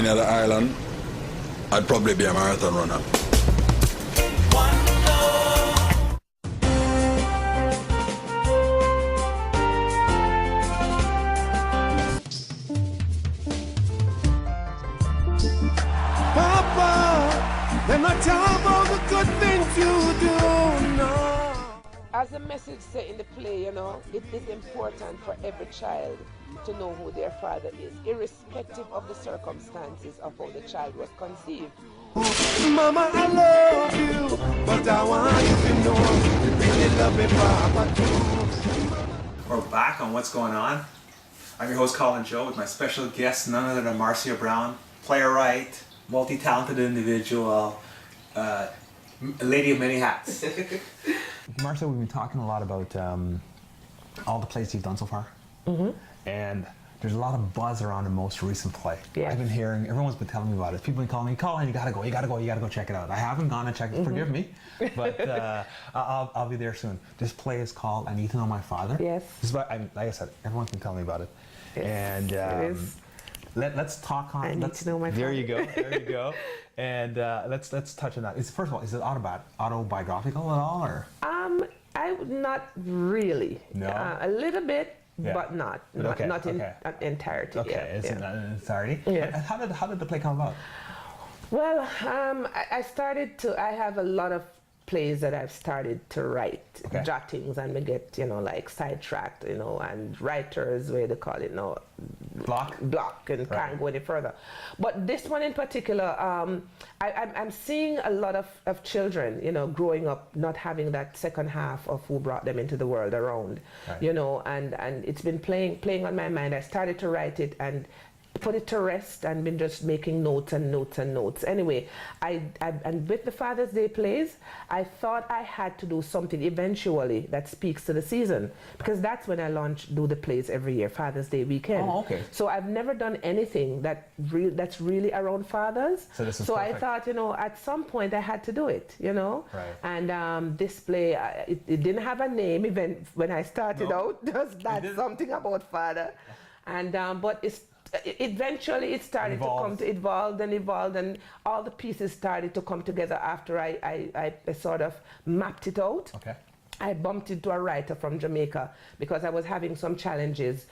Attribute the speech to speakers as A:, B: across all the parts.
A: any other island, I'd probably be a marathon runner.
B: Papa, let me tell about the good things you do now.
C: As the message said in the play, you know, it is important for every child to know who their father is, irrespective of the circumstances of how the child was conceived.
B: Mama, I love you, but I want you to know you really love me, Papa, too.
D: We're back on What's Going On. I'm your host, Colin Joe, with my special guest, none other than Marcia Brown, playwright, multi-talented individual, a lady of many hats.
E: Marcia, we've been talking a lot about all the plays you've done so far. And there's a lot of buzz around the most recent play.
C: Yeah.
E: I've been hearing, everyone's been telling me about it. People have been calling me, Colin, you gotta go check it out. I haven't gone and checked it, forgive me, but I'll be there soon. This play is called I Need to Know My Father.
C: Yes.
E: This is like I said, everyone's been telling me about it.
C: Yes,
E: And
C: it is.
E: let's talk on.
C: I need to know my
E: There
C: father.
E: you go. There you go. And let's touch on that. First of all, is it autobiographical at all, or?
C: I not really.
E: No?
C: A little bit,
E: Yeah.
C: but not
E: Okay,
C: not in
E: okay.
C: entirety.
E: Okay,
C: Yeah,
E: it's
C: yeah.
E: not in entirety.
C: Yeah.
E: And how did the play come about?
C: Well, I started to. I have a lot of plays that I've started to write,
E: Okay.
C: jottings, and we get like sidetracked, and writers, where they call it, block, and can't go any further. But this one in particular, I'm seeing a lot of children, growing up not having that second half of who brought them into the world around,
E: Right.
C: and it's been playing on my mind. I started to write it and put it to rest and been just making notes and notes and notes. Anyway, and with the Father's Day plays, I thought I had to do something eventually that speaks to the season, because that's when I do the plays every year, Father's Day weekend.
E: Oh, okay.
C: So I've never done anything that's really around fathers.
E: So this is
C: I
E: perfect.
C: thought, at some point I had to do it,
E: Right.
C: And this play, it didn't have a name even when I started out. Just that's
E: didn't?
C: something about father. And but eventually it started to evolve, and all the pieces started to come together after I sort of mapped it out.
E: Okay.
C: I bumped into a writer from Jamaica because I was having some challenges,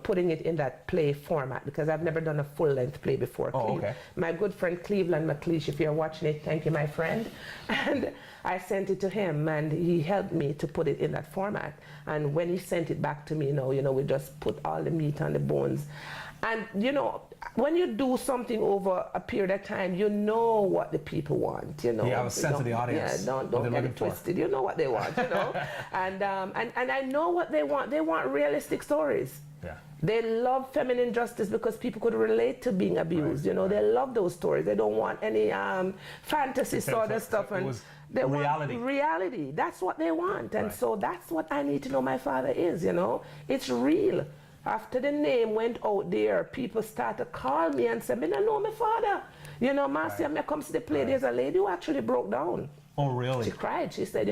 C: putting it in that play format, because I've never done a full-length play before.
E: Oh, okay.
C: My good friend Cleveland McLeish, if you're watching it, thank you, my friend. And I sent it to him, and he helped me to put it in that format. And when he sent it back to me, we just put all the meat on the bones. And, when you do something over a period of time, you know what the people want,
E: You have a sense of the audience.
C: Yeah, don't get it twisted. You know what they want, and I know what they want. They want realistic stories.
E: Yeah.
C: They love feminine justice because people could relate to being abused.
E: Right.
C: They love those stories. They don't want any fantasy sort of stuff.
E: It
C: And
E: was
C: they
E: reality.
C: want reality. That's what they want. And
E: Right.
C: so that's what I Need to Know My Father is, It's real. After the name went out there, people started to call me and say, I don't know my father. Marcia,
E: Right.
C: me come to the play.
E: Right.
C: There's a lady who actually broke down.
E: Oh, really?
C: She cried. She said,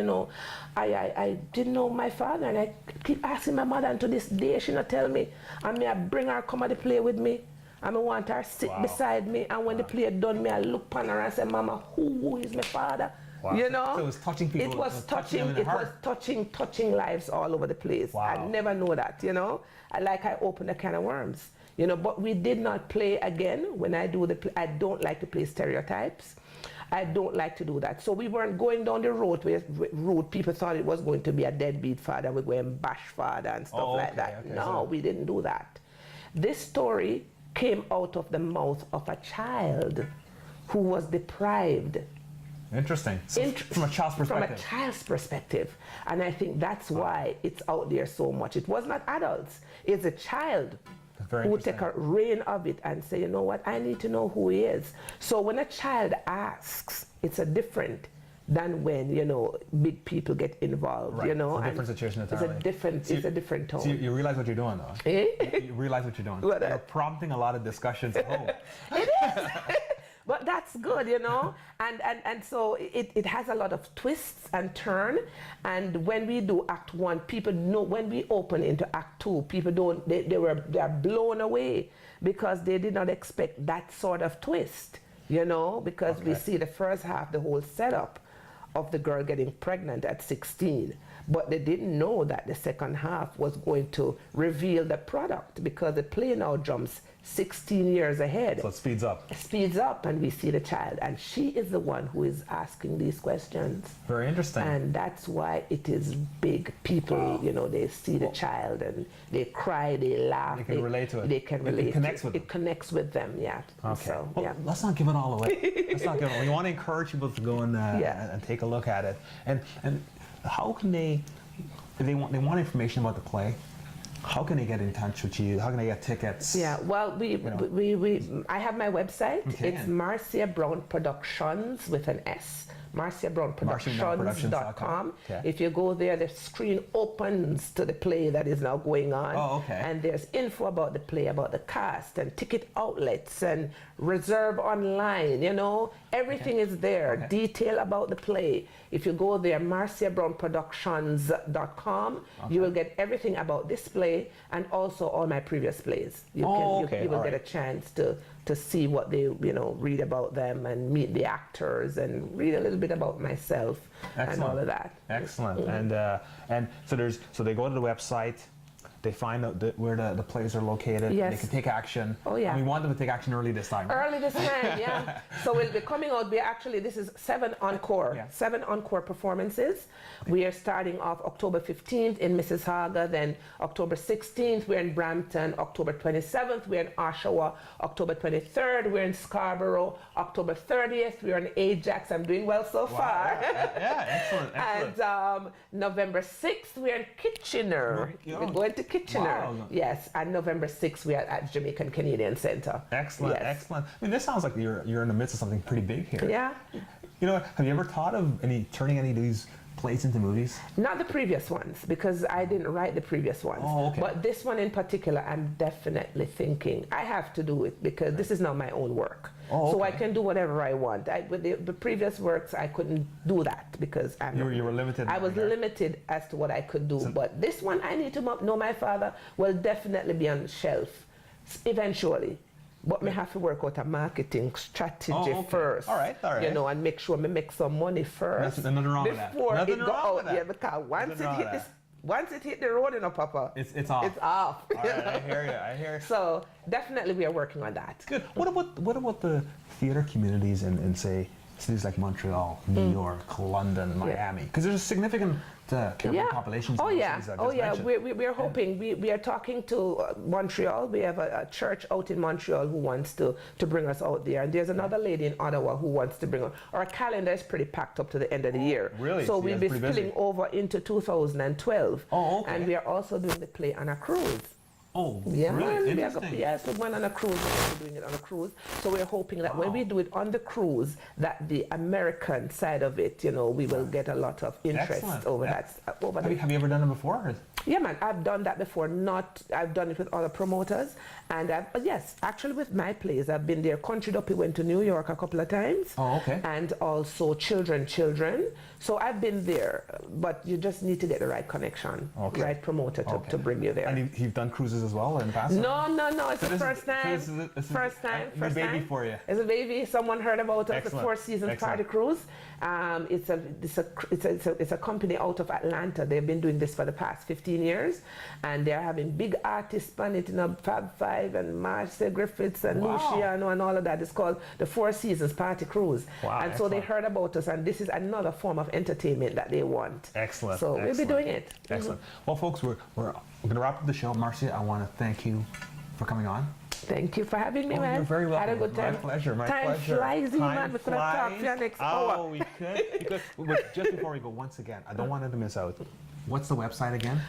C: I didn't know my father, and I keep asking my mother, and to this day she not tell me. And I bring her come to the play with me. And I want her sit
E: Wow.
C: beside me. And when the play done, I look upon her and say, Mama, who is my father?
E: Wow. So it was touching people.
C: It was touching.
E: them in the
C: It was
E: heart.
C: touching lives all over the place.
E: Wow.
C: I never know that. I opened a can of worms. But we did not play again. When I do the play, I don't like to play stereotypes. I don't like to do that. So we weren't going down the road where people thought it was going to be a deadbeat father. We're going bash father and stuff like that.
E: Okay,
C: No,
E: so
C: we didn't do that. This story came out of the mouth of a child who was deprived.
E: Interesting. So from a child's perspective.
C: From a child's perspective. And I think that's why it's out there so much. It was not adults. It's a child
E: Very
C: who would take a reign of it and say, you know what, I need to know who he is. So when a child asks, it's a different than when, big people get involved,
E: Right.
C: you know.
E: It's a different situation entirely.
C: It's a different tone.
E: So you realize what you're doing, though.
C: Eh?
E: You realize what you're doing.
C: What?
E: You're prompting a lot of discussions at home.
C: It is. But that's good, you know. And so it has a lot of twists and turn. And when we do Act 1, people know, when we open into Act 2, people don't, they are blown away because they did not expect that sort of twist, you know, because we see the first half, the whole setup of the girl getting pregnant at 16. But they didn't know that the second half was going to reveal the product, because the play now jumps 16 years ahead.
E: So it speeds up.
C: It speeds up, and we see the child, and she is the one who is asking these questions.
E: Very interesting.
C: And that's why it is big. People, you know, they see the child and they cry, they laugh.
E: They can relate to it.
C: They can relate.
E: It connects with them.
C: It connects with them, yeah.
E: Okay.
C: So,
E: well,
C: yeah.
E: let's not give it all away. Let's not give it all. We want to encourage people to go and take a look at it. And how can they, if they want information about the play, how can they get in touch with you? How can they get tickets?
C: Yeah, well, I have my website. It's Marcia Brown Productions with an S. MarciaBrownProductions.com.
E: Okay.
C: If you go there, the screen opens to the play that is now going on.
E: Oh, okay.
C: And there's info about the play, about the cast, and ticket outlets, and reserve online, you know. Everything is there.
E: Okay.
C: Detail about the play. If you go there, MarciaBrownProductions.com, you will get everything about this play and also all my previous plays. You will get a chance to see what they, you know, read about them and meet the actors and read a little bit about myself and all of that.
E: Excellent. And so they go to the website. They find out where the plays are located.
C: Yes.
E: They can take action.
C: Oh, yeah.
E: And we want them to take action early this time.
C: Early this time, yeah. So we'll be coming out. This is 7 encore.
E: Yeah.
C: 7 encore performances. We are starting off October 15th in Mississauga, then October 16th we're in Brampton, October 27th we're in Oshawa, October 23rd we're in Scarborough, October 30th we're in Ajax. I'm doing well so far.
E: Yeah, excellent.
C: And November 6th we're in Kitchener. We're going to Kitchener.
E: Wow.
C: Yes, and November 6th we are at Jamaican Canadian Centre.
E: Excellent,
C: yes.
E: excellent. I mean, this sounds like you're in the midst of something pretty big here.
C: Yeah.
E: You know, have you ever thought of turning any of these plays into movies?
C: Not the previous ones, because I didn't write the previous ones.
E: Oh, okay.
C: But this one in particular, I'm definitely thinking I have to do it, because this is not my own work.
E: Oh,
C: so I
E: okay.
C: can do whatever I want. With the previous works, I couldn't do that because
E: you were limited.
C: I was limited as to what I could do. But this one, I Need to Know My Father, will definitely be on the shelf eventually. But me have to work out a marketing strategy first.
E: All right.
C: You know, and make sure me make some money first.
E: Nothing wrong with that.
C: Before
E: Nothing
C: it go
E: wrong with
C: out there,
E: that.
C: because once it hit the road, you know, Papa,
E: it's off.
C: It's off.
E: All right, I hear you.
C: So definitely we are working on that.
E: Good. What about the theater communities in say cities like Montreal, New York, London, Miami? Because there's a significant populations.
C: Oh
E: in
C: yeah.
E: those cities
C: Oh
E: I
C: yeah.
E: just mentioned.
C: We are hoping. We are talking to Montreal. We have a church out in Montreal who wants to bring us out there, and there's another lady in Ottawa who wants to bring us. Our calendar is pretty packed up to the end of the year.
E: Really?
C: So
E: So
C: we'll
E: you
C: be
E: guys are pretty
C: spilling
E: busy.
C: over into 2012.
E: Oh, okay.
C: And we are also doing the play on a cruise.
E: Oh,
C: Yeah,
E: really?
C: interesting. Yes, we went on a cruise. We're doing it on a cruise. So we're hoping that when we do it on the cruise, that the American side of it, you know, we will get a lot of interest over that.
E: Have you ever done it before?
C: Yeah, man, I've done that before. I've done it with other promoters, and yes, actually with my plays, I've been there. Country Duppy went to New York a couple of times.
E: Oh, okay.
C: And also Children. So I've been there, but you just need to get the right connection, right promoter to bring you there.
E: And you've done cruises as well in the past?
C: No, it's the first time. First time.
E: It's a baby for you.
C: It's a baby. Someone heard about us.
E: Excellent.
C: The 4 Seasons Party Cruise. It's a company out of Atlanta. They've been doing this for the past 15 years, and they're having big artists on it, you know, Fab Five and Marcia Griffiths and Luciano and all of that. It's called the 4 Seasons Party Cruise.
E: Wow,
C: and so they heard about us, and this is another form of entertainment that they want.
E: Excellent.
C: So we'll be doing it.
E: Excellent. Well, folks, we're going to wrap up the show. Marcia, I want to thank you for coming on.
C: Thank you for having me, man.
E: You're very welcome.
C: Had a good time.
E: My pleasure.
C: Time flies, man. We could have talked for the next hour.
E: We could. But just before we go, once again, I don't want her to miss out. What's the website again?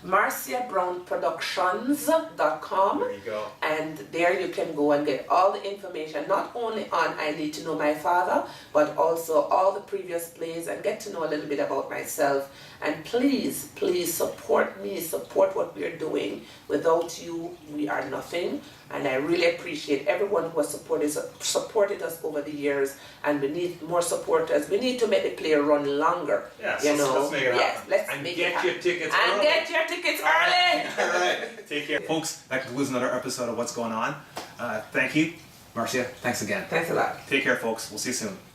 C: MarciaBrownProductions.com.
D: There you go.
C: And there you can go and get all the information, not only on I Need to Know My Father, but also all the previous plays, and get to know a little bit about myself. And please, please support me, support what we're doing. Without you, we are nothing. And I really appreciate everyone who has supported us over the years, and we need more supporters. We need to make the play run longer.
D: Yes,
C: you know?
D: let's make it happen.
C: Let's
D: and
C: make
D: get
C: it happen.
D: your tickets
C: And
D: early.
C: get your tickets early.
D: All right. Take care. Folks, that concludes another episode of What's Going On. Thank you. Marcia, thanks again.
C: Thanks a lot.
D: Take care, folks. We'll see you soon.